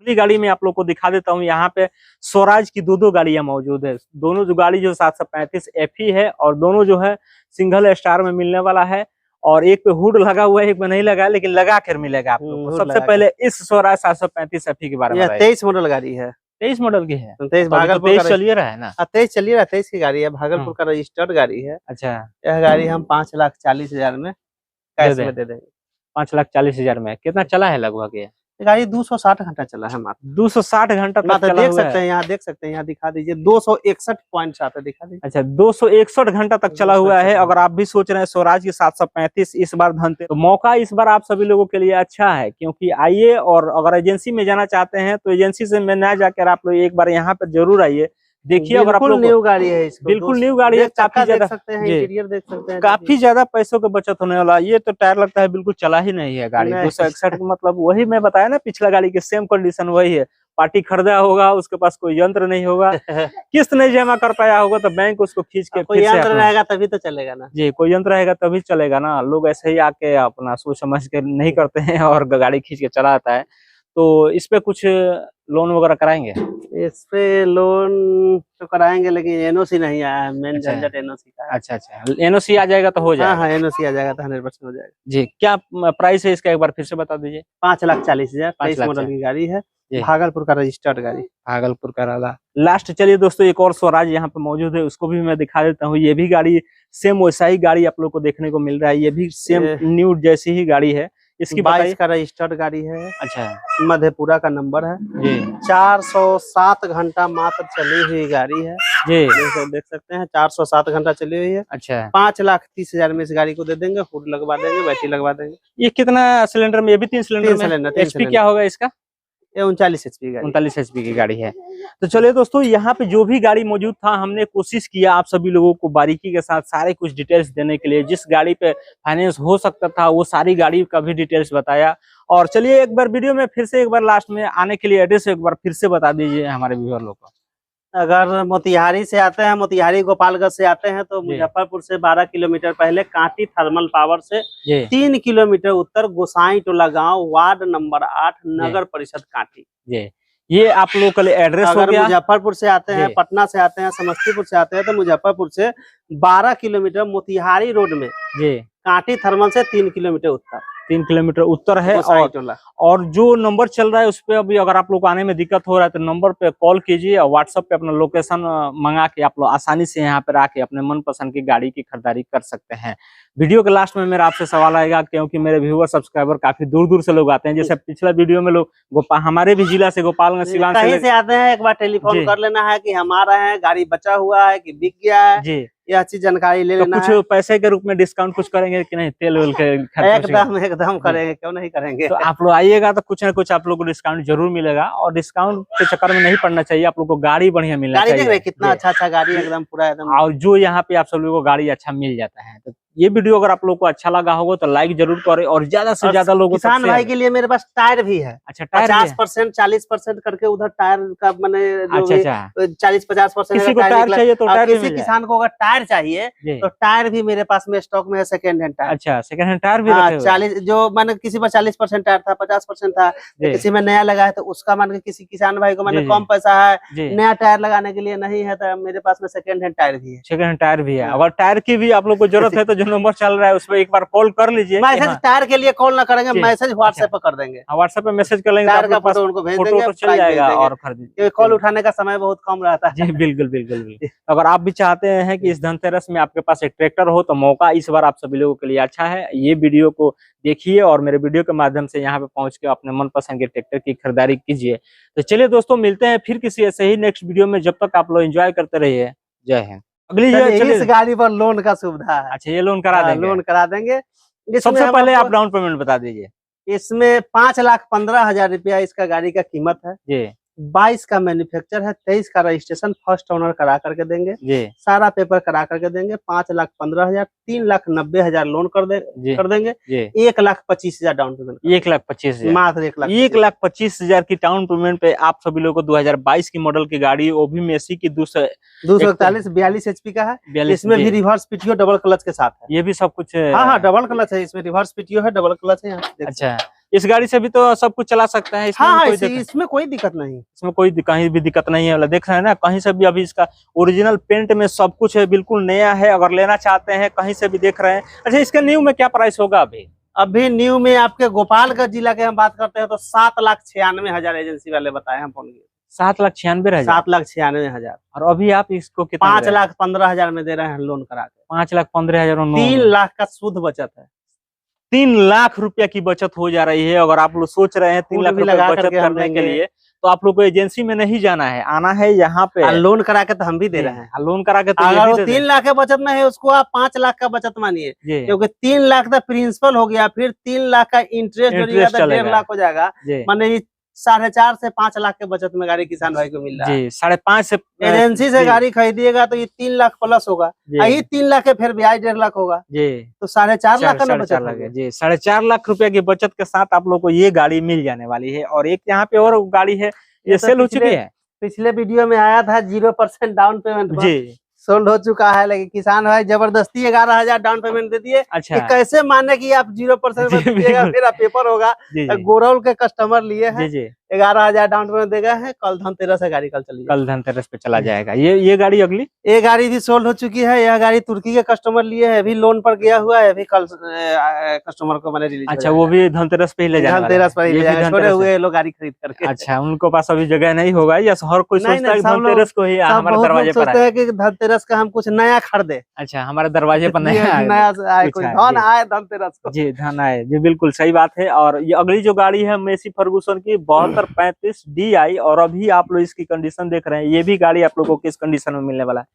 अगली गाड़ी में आप लोग को दिखा देता हूँ। यहाँ पे स्वराज की दो गाड़ियां मौजूद है। दोनों जो गाड़ी जो 735 FE है और दोनों जो है सिंगल स्टार में मिलने वाला है। और एक पे हुड लगा हुआ है, एक पे नहीं लगा, लेकिन लगा कर मिलेगा आप लोग को। सबसे पहले इस स्वराज 735 FE के बारे में। 23 मॉडल गाड़ी है। 23 मॉडल की है। 23 भागलपुर 23 चलिए रहा है ना। 23 चलिए रहा, 23 की गाड़ी है, भागलपुर का रजिस्टर्ड गाड़ी है। अच्छा, यह गाड़ी हम 5,40,000 में कैश में दे देंगे। 5,40,000 में कितना चला है लगभग? ये गाड़ी 260 घंटा चला है मात्र। 260 घंटा तक चला देख सकते हैं, यहाँ देख सकते हैं, यहाँ दिखा दीजिए 261 पॉइंट आते दिखा दीजिए। अच्छा, 261 घंटा तक चला हुआ है। अगर आप भी सोच रहे हैं स्वराज की 735 इस बार धनतेरस, तो मौका इस बार आप सभी लोगों के लिए अच्छा है, क्योंकि आइए और अगर एजेंसी में जाना चाहते हैं तो एजेंसी से में ना जाकर आप लोग एक बार यहाँ पर जरूर आइए, देखिए। अगर आप लोग न्यू गाड़ी है, बिल्कुल न्यू गाड़ी है, काफी ज्यादा सकते हैं, इंटीरियर देख सकते हैं, काफी ज्यादा पैसों का बचत होने वाला। ये तो टायर लगता है बिल्कुल चला ही नहीं है गाड़ी। 261 मतलब वही मैं बताया ना, पिछला गाड़ी के सेम कंडीशन वही है। पार्टी खरीदा होगा, उसके पास कोई यंत्र नहीं होगा, किस्त नहीं जमा कर पाया होगा तो बैंक उसको खींच के कोई यंत्र रहेगा तभी तो चलेगा ना जी। कोई यंत्र रहेगा तभी चलेगा ना। लोग ऐसे ही आके अपना सोच समझ के नहीं करते हैं और गाड़ी खींच के चला आता है। तो इस पे कुछ लोन वगैरह कराएंगे? इस पे लोन तो कराएंगे, लेकिन एनओसी नहीं आया है। मेन झंझट एनओसी का है। अच्छा, एनओसी आ जाएगा तो हो जाएगा। हाँ, एनओसी आ जाएगा तो 100% हो जाएगा जी। क्या प्राइस है इसका, एक बार फिर से बता दीजिए। 5,40,000 23 मॉडल की गाड़ी है, भागलपुर का रजिस्टर्ड गाड़ी, भागलपुर का वाला। लास्ट चलिए दोस्तों, एक और स्वराज यहाँ पे मौजूद है, उसको भी मैं दिखा देता हूँ। ये भी गाड़ी सेम वैसा ही गाड़ी आप लोग को देखने को मिल रहा है। ये भी सेम न्यू जैसी ही गाड़ी है। इसकी 22 का रजिस्टर्ड गाड़ी है। अच्छा, मधेपुरा का नंबर है जी। 407 घंटा मात्र चली हुई गाड़ी है जी। देख सकते हैं 407 घंटा चली हुई है। अच्छा, 5,30,000 में इस गाड़ी को दे देंगे। हुड लगवा देंगे, बैटरी लगवा देंगे। ये कितना सिलेंडर में? ये भी 3 सिलेंडर में। एचपी क्या होगा इसका? ये 39 HP गाड़ी, 39 HP की गाड़ी है। तो चलिए दोस्तों, यहाँ पे जो भी गाड़ी मौजूद था, हमने कोशिश किया आप सभी लोगों को बारीकी के साथ सारे कुछ डिटेल्स देने के लिए। जिस गाड़ी पे फाइनेंस हो सकता था वो सारी गाड़ी का भी डिटेल्स बताया। और चलिए एक बार वीडियो में फिर से एक बार लास्ट में आने के लिए एड्रेस एक बार फिर से बता दीजिए हमारे व्यूअर लोग को। अगर मोतिहारी से आते हैं, मोतिहारी गोपालगंज से आते हैं, तो मुजफ्फरपुर से 12 किलोमीटर पहले कांटी थर्मल पावर से 3 किलोमीटर उत्तर गोसाई टोला गांव, वार्ड नंबर 8, नगर परिषद कांटी। ये आप लोग के लिए एड्रेस हो गया। मुजफ्फरपुर से आते हैं, पटना से आते हैं, समस्तीपुर से आते हैं, तो मुजफ्फरपुर से 12 किलोमीटर मोतिहारी रोड में कांटी थर्मल से 3 किलोमीटर उत्तर, 3 किलोमीटर उत्तर है। और जो नंबर चल रहा है उस पे अभी अगर आप लोग आने में दिक्कत हो रहा है तो नंबर पे कॉल कीजिए और व्हाट्सएप पे अपना लोकेशन मंगा के आप लोग आसानी से यहाँ पे आके अपने मनपसंद की गाड़ी की खरीदारी कर सकते हैं। वीडियो के लास्ट में मेरा आपसे सवाल आएगा, क्योंकि मेरे व्यूअर सब्सक्राइबर काफी दूर दूर से लोग आते हैं। जैसे पिछला वीडियो में लोग हमारे भी जिला से गोपालगंज सिवान से आते हैं, एक बार टेलीफोन कर लेना है कि हम आ रहे हैं, गाड़ी बचा हुआ है कि बिक गया है जी, यह अच्छी जानकारी ले लेना है। कुछ पैसे के रूप में डिस्काउंट कुछ करेंगे कि नहीं? तेल वेल के एकदम करेंगे, क्यों नहीं करेंगे। तो आप लोग आइएगा तो कुछ ना कुछ आप लोग को डिस्काउंट जरूर मिलेगा। और डिस्काउंट के चक्कर में नहीं पड़ना चाहिए, आप लोग को गाड़ी बढ़िया मिलना चाहिए। कितना अच्छा गाड़ी एकदम पूरा एकदम। और जो यहाँ पे आप सब लोगों को गाड़ी अच्छा मिल जाता है। तो ये वीडियो अगर आप लोग को अच्छा लगा होगा तो लाइक जरूर करें और ज्यादा से ज्यादा लोगों को। किसान भाई के लिए मेरे पास टायर भी है। अच्छा, 50% 40% करके उधर टायर का मैंने 40-50% किसी को टायर चाहिए तो टायर, किसी किसान को अगर टायर चाहिए तो टायर भी मेरे पास में स्टॉक में है, सेकंड हैंड टायर। अच्छा, सेकंड हैंड टायर भी 40 जो मैंने किसी पर 40% टायर था, 50% था, किसी में नया लगा है तो उसका मान के किसी किसान भाई को मैंने कम पैसा है, नया टायर लगाने के लिए नहीं है, तो मेरे पास में सेकंड हैंड टायर भी है। सेकंड हैंड टायर भी है। अगर टायर की भी आप लोग को जरूरत है तो जो नंबर चल रहा है उस पर एक बार कॉल कर लीजिए। मैसेज टायर के लिए कॉल ना करेंगे, मैसेज व्हाट्सएप पर कर देंगे। व्हाट्सएप पे मैसेज कर लेंगे, टायर का फोटो उनको भेज देंगे, तो चल जाएगा और खरीद। कॉल उठाने का समय बहुत कम रहता है जी। बिल्कुल बिल्कुल। अगर आप भी चाहते हैं कि इस धनतेरस में आपके पास एक ट्रैक्टर हो तो मौका इस बार आप सभी लोगों के लिए अच्छा है। ये वीडियो को देखिए और मेरे वीडियो के माध्यम से यहाँ पे पहुंच के अपने मनपसंद के ट्रैक्टर की खरीदारी कीजिए। तो चलिए दोस्तों, मिलते हैं फिर किसी ऐसे ही नेक्स्ट वीडियो में। जब तक आप लोग एंजॉय करते रहिए। जय हिंद। अगली इस गाड़ी पर लोन का सुविधा है। अच्छा, ये लोन करा देंगे? लोन करा देंगे। सबसे पहले आप डाउन पेमेंट बता दीजिए। इसमें 5,15,000 रुपया इसका गाड़ी का कीमत है जी। 22 का मैन्युफैक्चर है, 23 का रजिस्ट्रेशन फर्स्ट ओनर करा करके देंगे जी। सारा पेपर करा करके देंगे। 5,15,000, 3,90,000 लोन कर देंगे। 1,25,000 डाउन पेमेंट। 1,25,000 मात्र 1,25,000 की डाउन पेमेंट पे आप सभी लोगों को 2022 की मॉडल की गाड़ी, वो भी मेसी की 241 42 HP का है। इसमें भी रिवर्स पीटीओ डबल क्लच के साथ है। ये भी सब कुछ? हाँ, डबल क्लच है इसमें, रिवर्स पीटीओ है, डबल क्लच है। अच्छा, इस गाड़ी से भी तो सब कुछ चला सकते हैं, इसमें हाँ, इसमें कोई दिक्कत नहीं, इसमें कोई कहीं भी दिक्कत नहीं है। देख रहे हैं ना, कहीं से भी अभी इसका ओरिजिनल पेंट में सब कुछ है, बिल्कुल नया है। अगर लेना चाहते हैं कहीं से भी देख रहे हैं। अच्छा, इसका न्यू में क्या प्राइस होगा अभी न्यू में आपके गोपालगंज जिला के हम बात करते हैं तो 7,96,000 एजेंसी वाले बताए हम फोन किए। 7,96,000, 7,96,000। और अभी आप इसको कितना 5,15,000 में दे रहे हैं लोन करा के। 5,15,000, 3 लाख का शुद्ध बचत है। 3 लाख रुपया की बचत हो जा रही है। अगर आप लोग सोच रहे हैं 3 लाख रुपया बचत करने के लिए, तो आप लोग को एजेंसी में नहीं जाना है, आना है यहाँ पे। लोन करा के तो हम भी दे रहे हैं। लोन करा के तो अगर वो 3 लाख का बचत में है, उसको आप 5 लाख का बचत मानिए, क्योंकि 3 लाख का प्रिंसिपल हो गया, फिर 3 लाख का इंटरेस्ट जो 1.5 लाख हो जाएगा। माने 4.5 से 5 लाख के बचत में गाड़ी किसान भाई को मिल रहा है। 5.5 से एजेंसी से गाड़ी खरीदिएगा तो ये 3 लाख प्लस होगा, यही 3 लाख के फिर ब्याज 1.5 लाख होगा, तो 4.5 लाख का बचत होगा जी। 4.5 लाख रुपया की बचत के साथ आप लोग को ये गाड़ी मिल जाने वाली है। और एक यहाँ पे और गाड़ी है, ये सेल हो चुकी है। पिछले वीडियो में आया था 0% डाउन पेमेंट जी, सोल्ड हो चुका है। लेकिन किसान भाई जबरदस्ती 11,000 डाउन पेमेंट दे दिए। अच्छा, कैसे माने कि आप 0% में दीजिएगा, फिर आप पेपर होगा। गोरौल के कस्टमर लिए हैं, 11,000 डाउन पेमेंट देगा है। कल धनतेरस है, गाड़ी कल धनतेरस पे चला जाएगा। ये गाड़ी अगली, ये गाड़ी भी सोल्ड हो चुकी है। यह गाड़ी तुर्की के कस्टमर लिए है, अभी लोन पर गया हुआ है, अभी कल कस्टमर को मैंने रिलीज। अच्छा, वो भी धनतेरस पे ही ले जाएगा, धनतेरस पर ही ले जाएगा, छोड़े हुए लोग गाड़ी खरीद करके। अच्छा, उनको पास अभी जगह नहीं होगा, या हर कोई सोचता है धनतेरस को ही हमारे दरवाजे पर है कि धनतेरस का हम कुछ नया खरीदे। अच्छा, हमारे दरवाजे पर नया आए, कुछ धन आए धनतेरस को। जी, धन आए जी, बिल्कुल सही बात है। और ये अगली जो गाड़ी है मेसी फर्गूसन की 7235 DI, और अभी आप लोग इसकी कंडीशन देख रहे हैं। ये भी गाड़ी आप लोगों को किस कंडीशन में मिलने वाला है।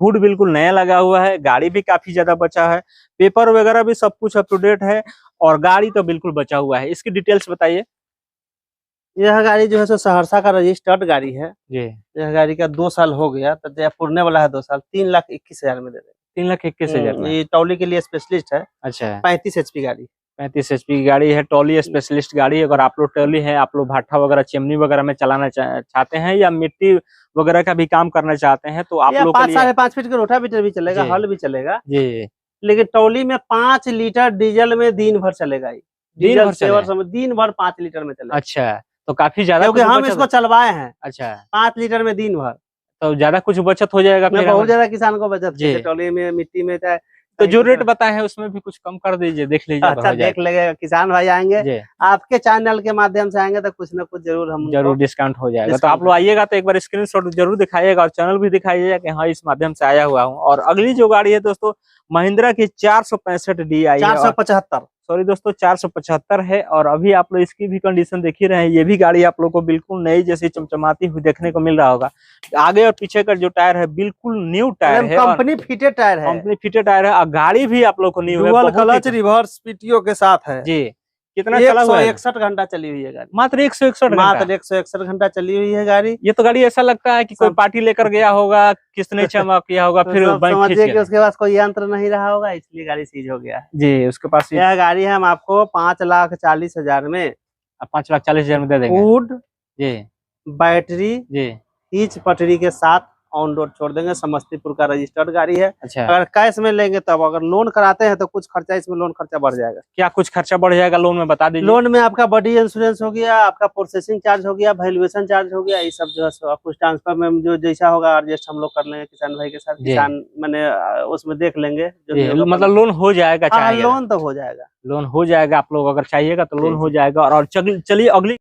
हुड बिल्कुल नया लगा हुआ है, गाड़ी भी काफी ज्यादा बचा है, पेपर वगैरह भी सब कुछ अप टू डेट है, और गाड़ी तो बिल्कुल बचा हुआ है। इसकी डिटेल्स बताइए। यह गाड़ी जो है सो सहरसा का रजिस्टर्ड गाड़ी है जी। यह गाड़ी का 2 साल हो गया, तो पुरने वाला है 2 साल। 3,21,000 में दे रहे। 3,21,000 में। ये टॉली के लिए स्पेशलिस्ट है। अच्छा, 35 HP गाड़ी, 35 HP की गाड़ी है, टॉली स्पेशलिस्ट गाड़ी। अगर आप लोग टॉली है, आप लोग भाटा वगैरह चिमनी वगैरह में चलाना चाहते हैं, या मिट्टी वगैरह का भी काम करना चाहते हैं, तो आप लोग 5-5.5 फीट का रोटावेटर भी चलेगा, हल भी चलेगा जी। लेकिन टॉली में 5 लीटर डीजल में दिन भर चलेगा। डीजल दिन भर 5 लीटर में चलेगा। अच्छा, तो काफी ज्यादा, क्योंकि हम इसको चलवाए हैं। अच्छा, 5 लीटर में दिन भर, तो ज्यादा कुछ बचत हो जाएगा। बहुत ज्यादा किसान को बचत है टॉली में, मिट्टी में। तो जो रेट बताए हैं उसमें भी कुछ कम कर दीजिए, देख लीजिए। अच्छा, देख लेंगे, किसान भाई आएंगे आपके चैनल के माध्यम से आएंगे तो कुछ ना कुछ जरूर डिस्काउंट हो जाएगा। तो आप लोग आइएगा तो एक बार स्क्रीनशॉट जरूर दिखाइएगा, और चैनल भी दिखाइएगा कि हाँ, इस माध्यम से आया हुआ हूँ। और अगली जो गाड़ी है दोस्तों, महिंद्रा की 465 DI, 475 सॉरी दोस्तों, 475 है। और अभी आप लोग इसकी भी कंडीशन देख ही रहे हैं। ये भी गाड़ी आप लोग को बिल्कुल नई जैसी चमचमाती हुई देखने को मिल रहा होगा। आगे और पीछे का जो टायर है बिल्कुल न्यू टायर है, कंपनी फिटेड टायर है, कंपनी फिटेड टायर है। और गाड़ी भी आप लोग को न्यू है, डुअल क्लच रिवर्स PTO के साथ है जी। कितना चला हुआ है? 161 घंटा चली हुई है गाड़ी, मात्र 161 घंटा चली हुई है गाड़ी। ये तो गाड़ी ऐसा लगता है कि कोई पार्टी लेकर गया होगा, किसने चमक किया होगा, फिर समझिए कि उसके पास कोई यंत्र नहीं रहा होगा, इसलिए गाड़ी सीज हो गया है जी। उसके पास यह गाड़ी है, हम आपको 5,40,000 में, 5,40,000 में दे देंगे। वुड जी, बैटरी जी, ईच पटरी के साथ ऑन रोड छोड़ देंगे। समस्तीपुर का रजिस्टर्ड गाड़ी है। अच्छा, अगर कैश में लेंगे तब, अगर लोन कराते हैं तो कुछ खर्चा, इसमें लोन खर्चा बढ़ जाएगा। क्या कुछ खर्चा बढ़ जाएगा लोन में, बता दीजिए। लोन में आपका बॉडी इंश्योरेंस हो गया, आपका प्रोसेसिंग चार्ज हो गया, वैल्यूएशन चार्ज हो गया, ये सब जो है कुछ ट्रांसफर में जो जैसा होगा एडजस्ट हम लोग कर लेंगे किसान भाई के साथ। किसान मैंने उसमें देख लेंगे, मतलब लोन हो जाएगा। लोन तो हो जाएगा, लोन हो जाएगा। आप लोग अगर चाहिएगा तो लोन हो जाएगा। और चलिए अगली